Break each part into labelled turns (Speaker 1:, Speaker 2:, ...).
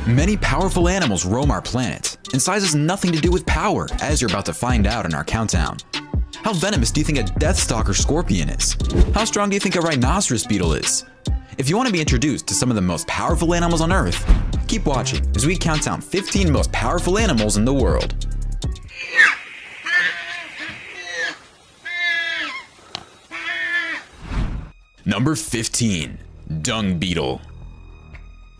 Speaker 1: Many powerful animals roam our planet, and size has nothing to do with power, as you're about to find out in our countdown. How venomous do you think a deathstalker scorpion is? How strong do you think a rhinoceros beetle is? If you want to be introduced to some of the most powerful animals on Earth, keep watching as we count down 15 most powerful animals in the world. Number 15. Dung beetle.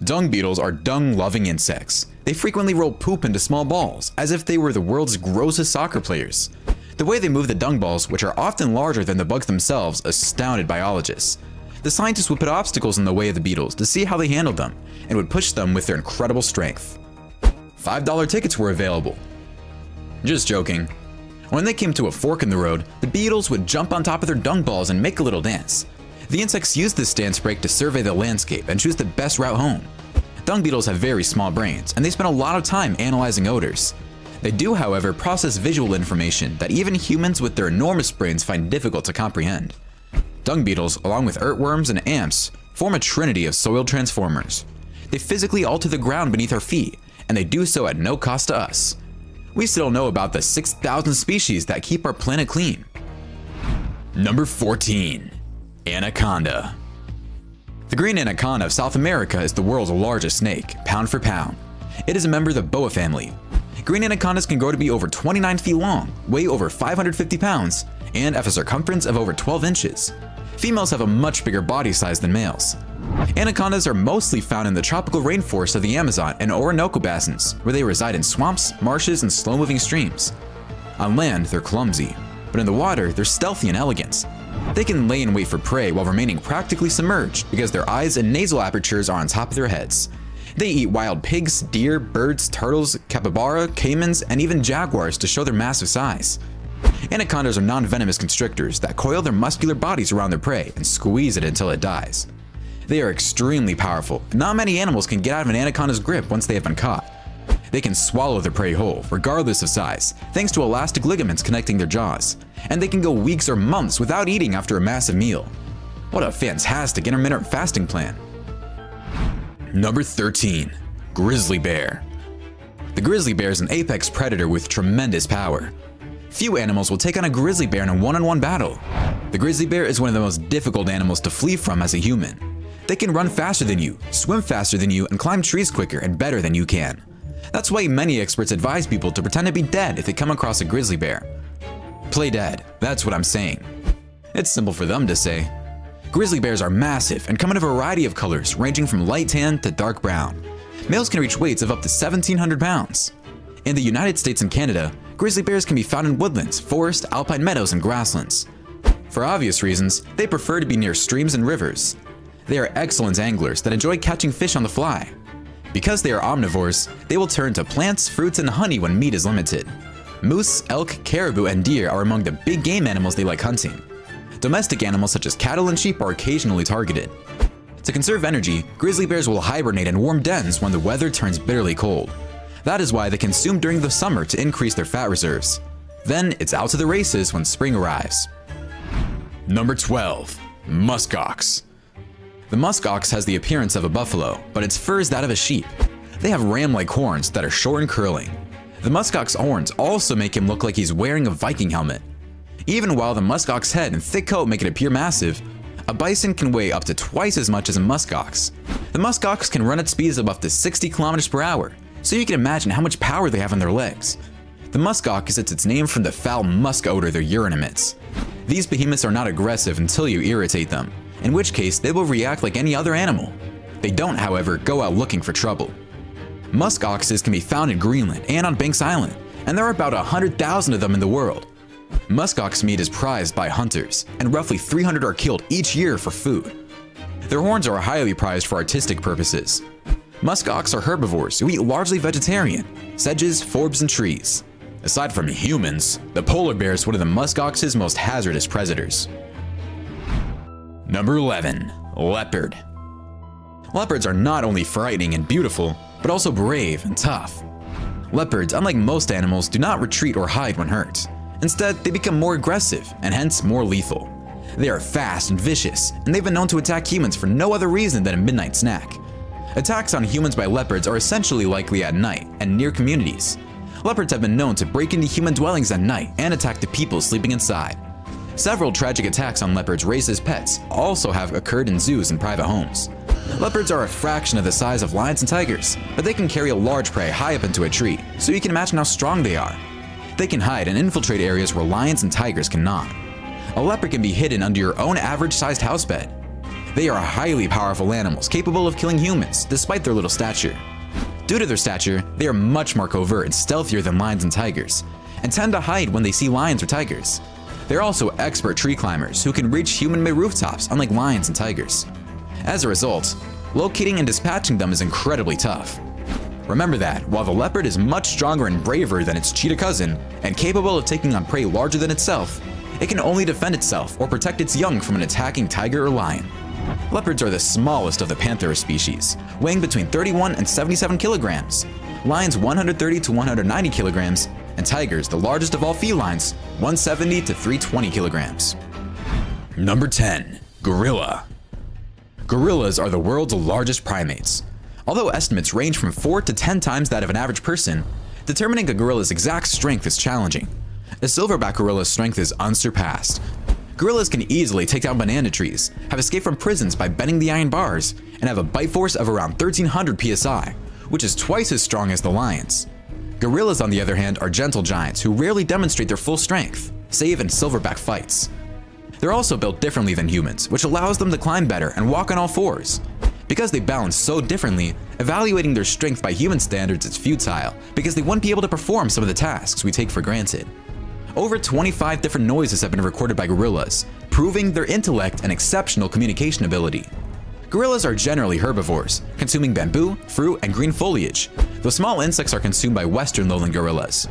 Speaker 1: Dung beetles are dung-loving insects. They frequently roll poop into small balls, as if they were the world's grossest soccer players. The way they move the dung balls, which are often larger than the bugs themselves, astounded biologists. The scientists would put obstacles in the way of the beetles to see how they handled them, and would push them with their incredible strength. $5 tickets were available. Just joking. When they came to a fork in the road, the beetles would jump on top of their dung balls and make a little dance. The insects use this dance break to survey the landscape and choose the best route home. Dung beetles have very small brains, and they spend a lot of time analyzing odors. They do, however, process visual information that even humans with their enormous brains find difficult to comprehend. Dung beetles, along with earthworms and ants, form a trinity of soil transformers. They physically alter the ground beneath our feet, and they do so at no cost to us. We still know about the 6,000 species that keep our planet clean. Number 14. Anaconda. The green anaconda of South America is the world's largest snake, pound for pound. It is a member of the boa family. Green anacondas can grow to be over 29 feet long, weigh over 550 pounds, and have a circumference of over 12 inches. Females have a much bigger body size than males. Anacondas are mostly found in the tropical rainforests of the Amazon and Orinoco basins, where they reside in swamps, marshes, and slow-moving streams. On land, they're clumsy, but in the water, they're stealthy and elegant. They can lay in wait for prey while remaining practically submerged because their eyes and nasal apertures are on top of their heads. They eat wild pigs, deer, birds, turtles, capybara, caimans, and even jaguars to show their massive size. Anacondas are non-venomous constrictors that coil their muscular bodies around their prey and squeeze it until it dies. They are extremely powerful, and not many animals can get out of an anaconda's grip once they have been caught. They can swallow their prey whole, regardless of size, thanks to elastic ligaments connecting their jaws, and they can go weeks or months without eating after a massive meal. What a fantastic intermittent fasting plan. Number 13. Grizzly bear. The grizzly bear is an apex predator with tremendous power. Few animals will take on a grizzly bear in a one-on-one battle. The grizzly bear is one of the most difficult animals to flee from as a human. They can run faster than you, swim faster than you, and climb trees quicker and better than you can. That's why many experts advise people to pretend to be dead if they come across a grizzly bear. Play dead, that's what I'm saying. It's simple for them to say. Grizzly bears are massive and come in a variety of colors, ranging from light tan to dark brown. Males can reach weights of up to 1,700 pounds. In the United States and Canada, grizzly bears can be found in woodlands, forests, alpine meadows, and grasslands. For obvious reasons, they prefer to be near streams and rivers. They are excellent anglers that enjoy catching fish on the fly. Because they are omnivores, they will turn to plants, fruits, and honey when meat is limited. Moose, elk, caribou, and deer are among the big game animals they like hunting. Domestic animals such as cattle and sheep are occasionally targeted. To conserve energy, grizzly bears will hibernate in warm dens when the weather turns bitterly cold. That is why they consume during the summer to increase their fat reserves. Then it's out to the races when spring arrives. Number 12. Muskox. The muskox has the appearance of a buffalo, but its fur is that of a sheep. They have ram-like horns that are short and curling. The muskox horns also make him look like he's wearing a Viking helmet. Even while the muskox head and thick coat make it appear massive, a bison can weigh up to twice as much as a muskox. The muskox can run at speeds of up to 60 kilometers per hour, so you can imagine how much power they have on their legs. The muskox gets its name from the foul musk odor their urine emits. These behemoths are not aggressive until you irritate them, in which case they will react like any other animal. They don't, however, go out looking for trouble. Musk oxes can be found in Greenland and on Banks Island, and there are about 100,000 of them in the world. Muskox meat is prized by hunters, and roughly 300 are killed each year for food. Their horns are highly prized for artistic purposes. Muskox are herbivores who eat largely vegetarian, sedges, forbs, and trees. Aside from humans, the polar bear is one of the muskox's most hazardous predators. Number 11. Leopard. Leopards are not only frightening and beautiful, but also brave and tough. Leopards, unlike most animals, do not retreat or hide when hurt. Instead, they become more aggressive and hence more lethal. They are fast and vicious, and they've been known to attack humans for no other reason than a midnight snack. Attacks on humans by leopards are essentially likely at night and near communities. Leopards have been known to break into human dwellings at night and attack the people sleeping inside. Several tragic attacks on leopards raised as pets also have occurred in zoos and private homes. Leopards are a fraction of the size of lions and tigers, but they can carry a large prey high up into a tree, so you can imagine how strong they are. They can hide and infiltrate areas where lions and tigers cannot. A leopard can be hidden under your own average-sized house bed. They are highly powerful animals capable of killing humans despite their little stature. Due to their stature, they are much more covert and stealthier than lions and tigers, and tend to hide when they see lions or tigers. They're also expert tree climbers who can reach human-made rooftops unlike lions and tigers. As a result, locating and dispatching them is incredibly tough. Remember that, while the leopard is much stronger and braver than its cheetah cousin, and capable of taking on prey larger than itself, it can only defend itself or protect its young from an attacking tiger or lion. Leopards are the smallest of the Panthera species, weighing between 31 and 77 kilograms, lions 130 to 190 kilograms, and tigers, the largest of all felines, 170 to 320 kilograms. Number 10. Gorilla. Gorillas are the world's largest primates. Although estimates range from 4 to 10 times that of an average person, determining a gorilla's exact strength is challenging. A silverback gorilla's strength is unsurpassed. Gorillas can easily take down banana trees, have escaped from prisons by bending the iron bars, and have a bite force of around 1300 psi, which is twice as strong as the lions. Gorillas, on the other hand, are gentle giants who rarely demonstrate their full strength, save in silverback fights. They're also built differently than humans, which allows them to climb better and walk on all fours. Because they balance so differently, evaluating their strength by human standards is futile because they wouldn't be able to perform some of the tasks we take for granted. Over 25 different noises have been recorded by gorillas, proving their intellect and exceptional communication ability. Gorillas are generally herbivores, consuming bamboo, fruit, and green foliage, though small insects are consumed by western lowland gorillas.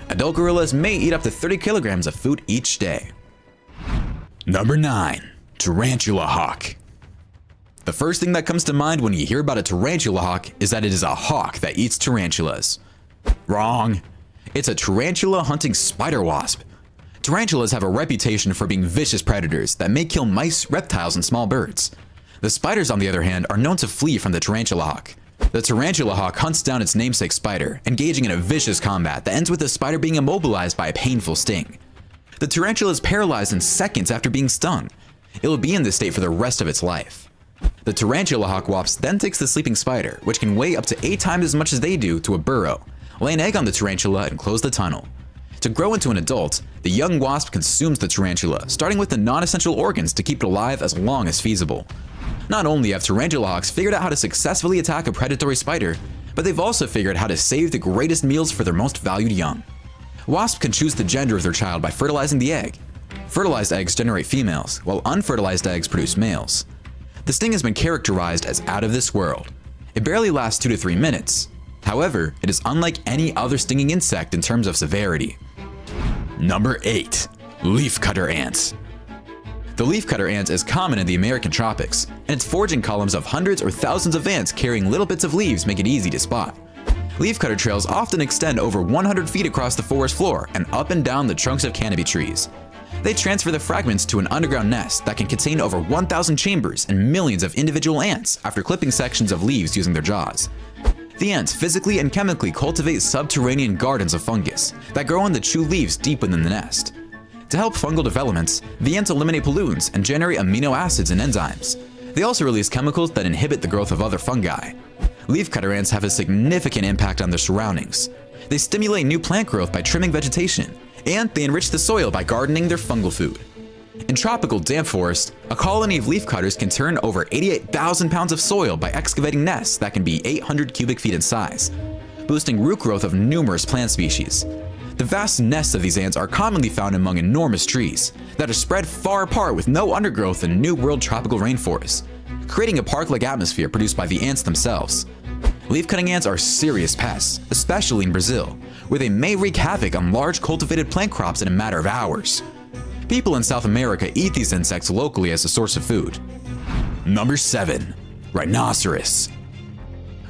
Speaker 1: Adult gorillas may eat up to 30 kilograms of food each day. Number 9. Tarantula hawk. The first thing that comes to mind when you hear about a tarantula hawk is that it is a hawk that eats tarantulas. Wrong. It's a tarantula hunting spider wasp. Tarantulas have a reputation for being vicious predators that may kill mice, reptiles, and small birds. The spiders, on the other hand, are known to flee from the tarantula hawk. The tarantula hawk hunts down its namesake spider, engaging in a vicious combat that ends with the spider being immobilized by a painful sting. The tarantula is paralyzed in seconds after being stung. It will be in this state for the rest of its life. The tarantula hawk wasp then takes the sleeping spider, which can weigh up to 8 times as much as they do, to a burrow, lay an egg on the tarantula, and close the tunnel. To grow into an adult, the young wasp consumes the tarantula, starting with the non-essential organs to keep it alive as long as feasible. Not only have tarantula hawks figured out how to successfully attack a predatory spider, but they've also figured out how to save the greatest meals for their most valued young. Wasps can choose the gender of their child by fertilizing the egg. Fertilized eggs generate females, while unfertilized eggs produce males. The sting has been characterized as out of this world. It barely lasts 2 to 3 minutes. However, it is unlike any other stinging insect in terms of severity. Number 8. Leafcutter ants. The leafcutter ant is common in the American tropics, and its foraging columns of hundreds or thousands of ants carrying little bits of leaves make it easy to spot. Leafcutter trails often extend over 100 feet across the forest floor and up and down the trunks of canopy trees. They transfer the fragments to an underground nest that can contain over 1,000 chambers and millions of individual ants after clipping sections of leaves using their jaws. The ants physically and chemically cultivate subterranean gardens of fungus that grow on the chew leaves deep within the nest. To help fungal developments, the ants eliminate pollutants and generate amino acids and enzymes. They also release chemicals that inhibit the growth of other fungi. Leafcutter ants have a significant impact on their surroundings. They stimulate new plant growth by trimming vegetation, and they enrich the soil by gardening their fungal food. In tropical damp forest, a colony of leafcutters can turn over 88,000 pounds of soil by excavating nests that can be 800 cubic feet in size, boosting root growth of numerous plant species. The vast nests of these ants are commonly found among enormous trees that are spread far apart with no undergrowth in New World tropical rainforests, creating a park-like atmosphere produced by the ants themselves. Leaf-cutting ants are serious pests, especially in Brazil, where they may wreak havoc on large cultivated plant crops in a matter of hours. People in South America eat these insects locally as a source of food. Number 7. Rhinoceros.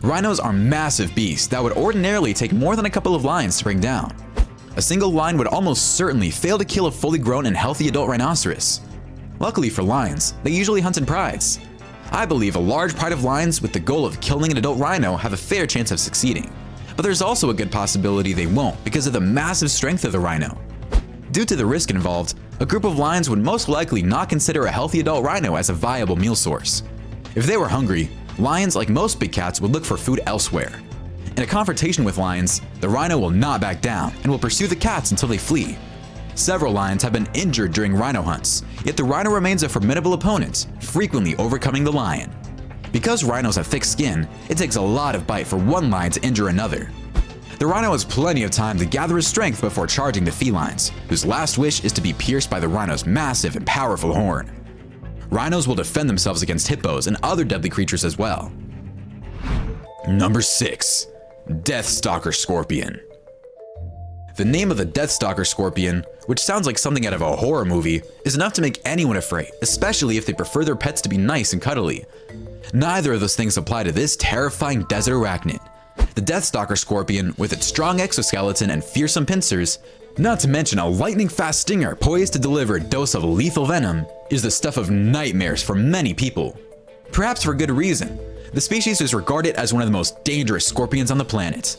Speaker 1: Rhinos are massive beasts that would ordinarily take more than a couple of lions to bring down. A single lion would almost certainly fail to kill a fully grown and healthy adult rhinoceros. Luckily for lions, they usually hunt in prides. I believe a large pride of lions with the goal of killing an adult rhino have a fair chance of succeeding. But there's also a good possibility they won't because of the massive strength of the rhino. Due to the risk involved, a group of lions would most likely not consider a healthy adult rhino as a viable meal source. If they were hungry, lions, like most big cats, would look for food elsewhere. In a confrontation with lions, the rhino will not back down and will pursue the cats until they flee. Several lions have been injured during rhino hunts, yet the rhino remains a formidable opponent, frequently overcoming the lion. Because rhinos have thick skin, it takes a lot of bite for one lion to injure another. The rhino has plenty of time to gather his strength before charging the felines, whose last wish is to be pierced by the rhino's massive and powerful horn. Rhinos will defend themselves against hippos and other deadly creatures as well. Number 6. Deathstalker Scorpion. The name of the Deathstalker Scorpion, which sounds like something out of a horror movie, is enough to make anyone afraid, especially if they prefer their pets to be nice and cuddly. Neither of those things apply to this terrifying desert arachnid. The Deathstalker Scorpion, with its strong exoskeleton and fearsome pincers, not to mention a lightning-fast stinger poised to deliver a dose of lethal venom, is the stuff of nightmares for many people. Perhaps for good reason. The species is regarded as one of the most dangerous scorpions on the planet.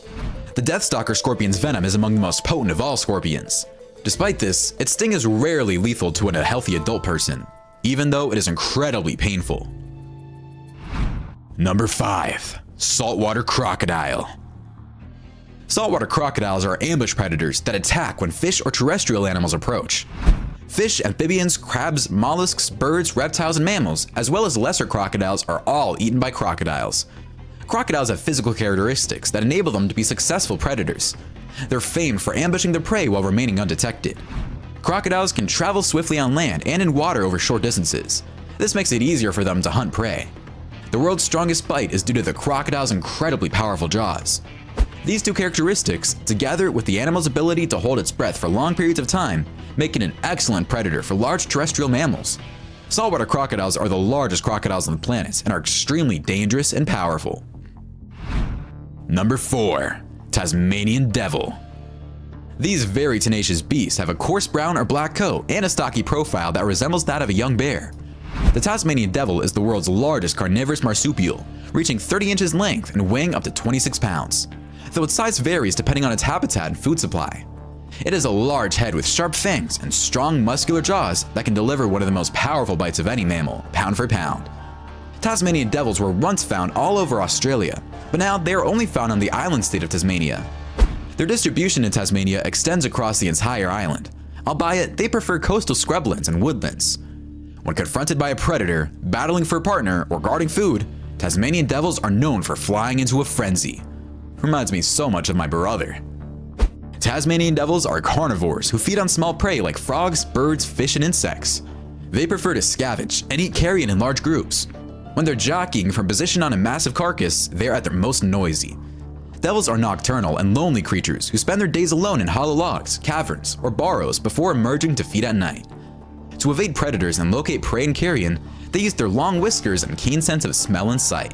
Speaker 1: The Deathstalker Scorpion's venom is among the most potent of all scorpions. Despite this, its sting is rarely lethal to a healthy adult person, even though it is incredibly painful. Number 5. Saltwater Crocodile. Saltwater crocodiles are ambush predators that attack when fish or terrestrial animals approach. Fish, amphibians, crabs, mollusks, birds, reptiles, and mammals, as well as lesser crocodiles, are all eaten by crocodiles. Crocodiles have physical characteristics that enable them to be successful predators. They're famed for ambushing their prey while remaining undetected. Crocodiles can travel swiftly on land and in water over short distances. This makes it easier for them to hunt prey. The world's strongest bite is due to the crocodile's incredibly powerful jaws. These two characteristics, together with the animal's ability to hold its breath for long periods of time, make it an excellent predator for large terrestrial mammals. Saltwater crocodiles are the largest crocodiles on the planet and are extremely dangerous and powerful. Number 4. Tasmanian Devil. These very tenacious beasts have a coarse brown or black coat and a stocky profile that resembles that of a young bear. The Tasmanian Devil is the world's largest carnivorous marsupial, reaching 30 inches in length and weighing up to 26 pounds. Though its size varies depending on its habitat and food supply. It has a large head with sharp fangs and strong muscular jaws that can deliver one of the most powerful bites of any mammal, pound for pound. Tasmanian devils were once found all over Australia, but now they are only found on the island state of Tasmania. Their distribution in Tasmania extends across the entire island, albeit they prefer coastal scrublands and woodlands. When confronted by a predator, battling for a partner, or guarding food, Tasmanian devils are known for flying into a frenzy. Reminds me so much of my brother. Tasmanian devils are carnivores who feed on small prey like frogs, birds, fish, and insects. They prefer to scavenge and eat carrion in large groups. When they're jockeying from position on a massive carcass, they're at their most noisy. Devils are nocturnal and lonely creatures who spend their days alone in hollow logs, caverns, or burrows before emerging to feed at night. To evade predators and locate prey and carrion, they use their long whiskers and keen sense of smell and sight.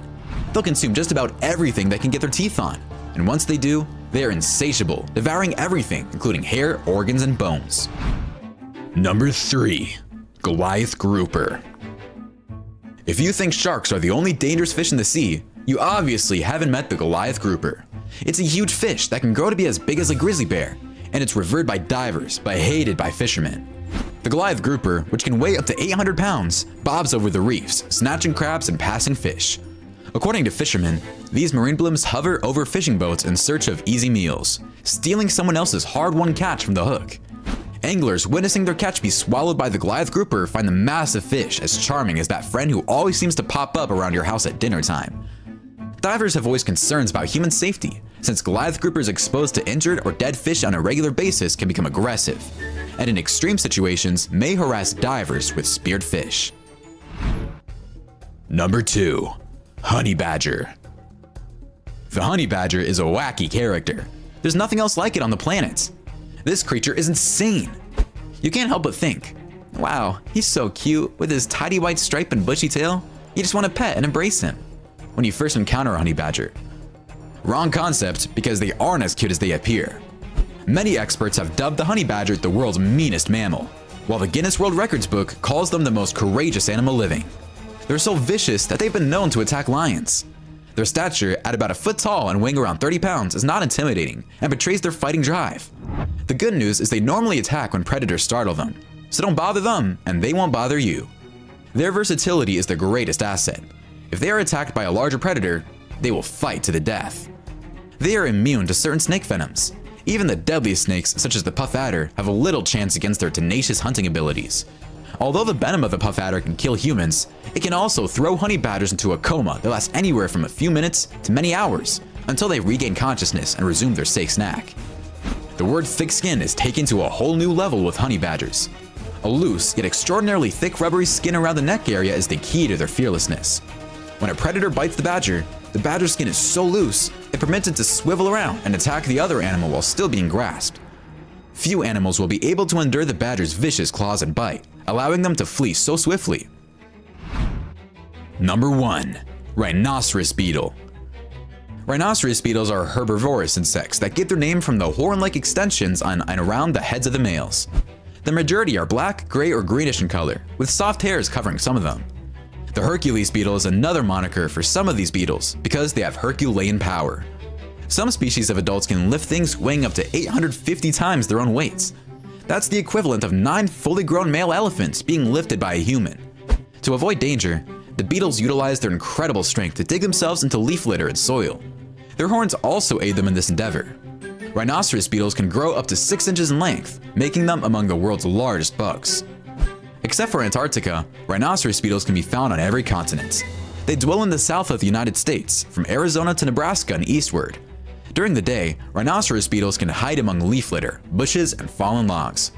Speaker 1: They'll consume just about everything they can get their teeth on, and once they do, they are insatiable, devouring everything, including hair, organs, and bones. Number 3. Goliath Grouper. If you think sharks are the only dangerous fish in the sea, you obviously haven't met the Goliath Grouper. It's a huge fish that can grow to be as big as a grizzly bear, and it's revered by divers, but hated by fishermen. The Goliath Grouper, which can weigh up to 800 pounds, bobs over the reefs, snatching crabs and passing fish. According to fishermen, these marine blimps hover over fishing boats in search of easy meals, stealing someone else's hard-won catch from the hook. Anglers witnessing their catch be swallowed by the Goliath Grouper find the massive fish as charming as that friend who always seems to pop up around your house at dinner time. Divers have voiced concerns about human safety, since Goliath Groupers exposed to injured or dead fish on a regular basis can become aggressive, and in extreme situations may harass divers with speared fish. Number 2. Honey Badger. The honey badger is a wacky character. There's nothing else like it on the planet. This creature is insane. You can't help but think, wow, he's so cute with his tidy white stripe and bushy tail. You just want to pet and embrace him when you first encounter a honey badger. Wrong concept, because they aren't as cute as they appear. Many experts have dubbed the honey badger the world's meanest mammal, while the Guinness World Records book calls them the most courageous animal living. They're so vicious that they've been known to attack lions. Their stature, at about a foot tall and weighing around 30 pounds, is not intimidating and betrays their fighting drive. The good news is they normally attack when predators startle them, so don't bother them and they won't bother you. Their versatility is their greatest asset. If they are attacked by a larger predator, they will fight to the death. They are immune to certain snake venoms. Even the deadliest snakes, such as the puff adder, have a little chance against their tenacious hunting abilities. Although the venom of the puff adder can kill humans, it can also throw honey badgers into a coma that lasts anywhere from a few minutes to many hours, until they regain consciousness and resume their safe snack. The word thick skin is taken to a whole new level with honey badgers. A loose, yet extraordinarily thick rubbery skin around the neck area is the key to their fearlessness. When a predator bites the badger's skin is so loose, it permits it to swivel around and attack the other animal while still being grasped. Few animals will be able to endure the badger's vicious claws and bite, allowing them to flee so swiftly. Number 1. Rhinoceros beetle. Rhinoceros beetles are herbivorous insects that get their name from the horn-like extensions on and around the heads of the males. The majority are black, gray, or greenish in color, with soft hairs covering some of them. The Hercules beetle is another moniker for some of these beetles because they have Herculean power. Some species of adults can lift things weighing up to 850 times their own weights. That's the equivalent of 9 fully grown male elephants being lifted by a human. To avoid danger, the beetles utilize their incredible strength to dig themselves into leaf litter and soil. Their horns also aid them in this endeavor. Rhinoceros beetles can grow up to 6 inches in length, making them among the world's largest bugs. Except for Antarctica, rhinoceros beetles can be found on every continent. They dwell in the south of the United States, from Arizona to Nebraska and eastward. During the day, rhinoceros beetles can hide among leaf litter, bushes, and fallen logs.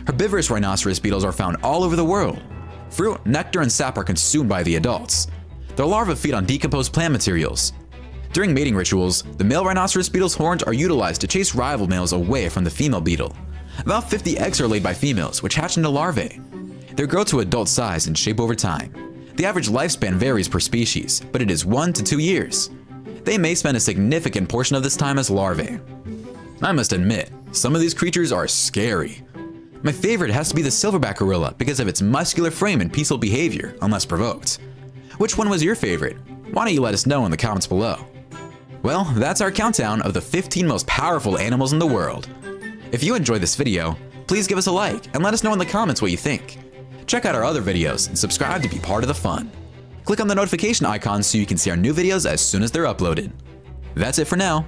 Speaker 1: Herbivorous rhinoceros beetles are found all over the world. Fruit, nectar, and sap are consumed by the adults. Their larvae feed on decomposed plant materials. During mating rituals, the male rhinoceros beetle's horns are utilized to chase rival males away from the female beetle. About 50 eggs are laid by females, which hatch into larvae. They grow to adult size and shape over time. The average lifespan varies per species, but it is 1 to 2 years. They may spend a significant portion of this time as larvae. I must admit, some of these creatures are scary. My favorite has to be the silverback gorilla because of its muscular frame and peaceful behavior, unless provoked. Which one was your favorite? Why don't you let us know in the comments below? Well, that's our countdown of the 15 most powerful animals in the world. If you enjoyed this video, please give us a like and let us know in the comments what you think. Check out our other videos and subscribe to be part of the fun. Click on the notification icon so you can see our new videos as soon as they're uploaded. That's it for now.